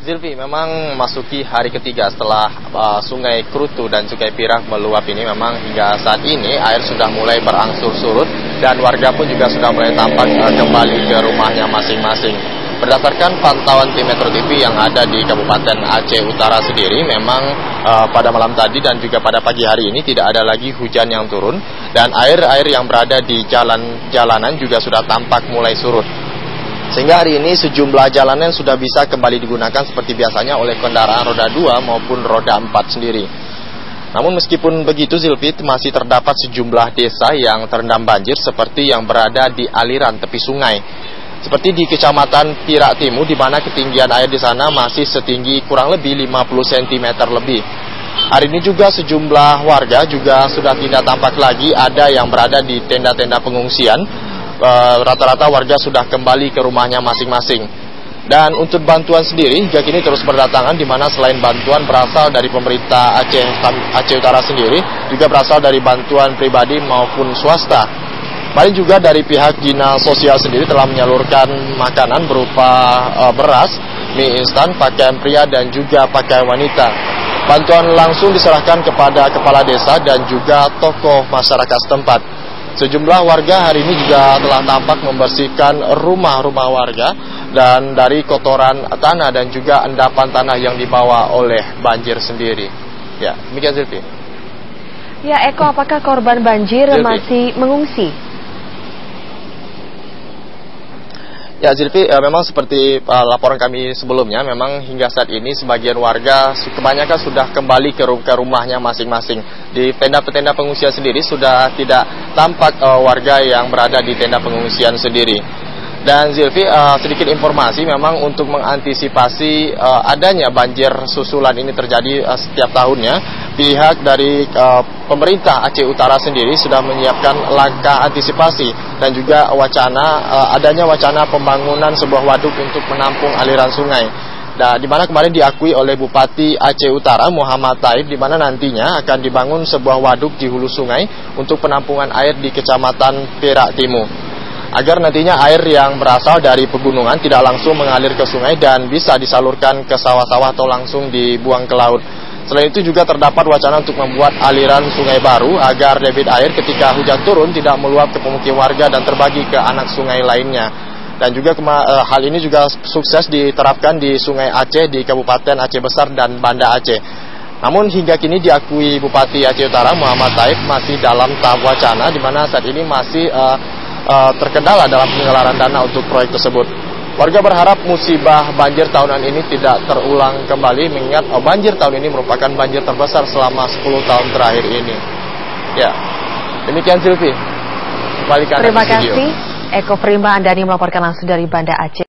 Zilvi, memang memasuki hari ketiga setelah Sungai Krutu dan Sungai Pirak meluap ini, memang hingga saat ini air sudah mulai berangsur surut dan warga pun juga sudah mulai tampak kembali ke rumahnya masing-masing. Berdasarkan pantauan tim Metro TV yang ada di Kabupaten Aceh Utara sendiri, memang pada malam tadi dan juga pada pagi hari ini tidak ada lagi hujan yang turun dan air-air yang berada di jalanan juga sudah tampak mulai surut. Sehingga hari ini sejumlah jalanan sudah bisa kembali digunakan seperti biasanya oleh kendaraan roda 2 maupun roda 4 sendiri. Namun meskipun begitu, Zilvi, masih terdapat sejumlah desa yang terendam banjir seperti yang berada di aliran tepi sungai. Seperti di Kecamatan Pirak Timur, di mana ketinggian air di sana masih setinggi kurang lebih 50 cm lebih. Hari ini juga sejumlah warga juga sudah tidak tampak lagi ada yang berada di tenda-tenda pengungsian. Rata-rata warga sudah kembali ke rumahnya masing-masing. Dan untuk bantuan sendiri hingga kini terus berdatangan, di mana selain bantuan berasal dari pemerintah Aceh Utara sendiri, juga berasal dari bantuan pribadi maupun swasta. Paling juga dari pihak Dinas Sosial sendiri telah menyalurkan makanan berupa beras, mie instan, pakaian pria dan juga pakaian wanita. Bantuan langsung diserahkan kepada kepala desa dan juga tokoh masyarakat setempat. Sejumlah warga hari ini juga telah tampak membersihkan rumah-rumah warga dan dari kotoran tanah dan juga endapan tanah yang dibawa oleh banjir sendiri. Ya, demikian Zilvi. Ya, Eko, apakah korban banjir masih mengungsi? Ya, Zilvi, memang seperti laporan kami sebelumnya, memang hingga saat ini sebagian warga kebanyakan sudah kembali ke rumahnya masing-masing. Di tenda-tenda pengungsian sendiri sudah tidak tampak warga yang berada di tenda pengungsian sendiri. Dan Zilvi, sedikit informasi, memang untuk mengantisipasi adanya banjir susulan ini terjadi setiap tahunnya, pihak dari pemerintah Aceh Utara sendiri sudah menyiapkan langkah antisipasi dan juga adanya wacana pembangunan sebuah waduk untuk menampung aliran sungai. Nah, di mana kemarin diakui oleh Bupati Aceh Utara Muhammad Taib, di mana nantinya akan dibangun sebuah waduk di hulu sungai untuk penampungan air di Kecamatan Pirak Timur, agar nantinya air yang berasal dari pegunungan tidak langsung mengalir ke sungai dan bisa disalurkan ke sawah-sawah atau langsung dibuang ke laut. Selain itu juga terdapat wacana untuk membuat aliran sungai baru agar debit air ketika hujan turun tidak meluap ke pemukiman warga dan terbagi ke anak sungai lainnya. Dan juga hal ini juga sukses diterapkan di Sungai Aceh di Kabupaten Aceh Besar dan Banda Aceh. Namun hingga kini diakui Bupati Aceh Utara Muhammad Taib masih dalam tahap wacana, di mana saat ini masih terkendala dalam penggalangan dana untuk proyek tersebut. Warga berharap musibah banjir tahunan ini tidak terulang kembali, mengingat banjir tahun ini merupakan banjir terbesar selama 10 tahun terakhir ini. Ya, demikian Zilvi. Terima kasih, Eko Prima Andani melaporkan langsung dari Banda Aceh.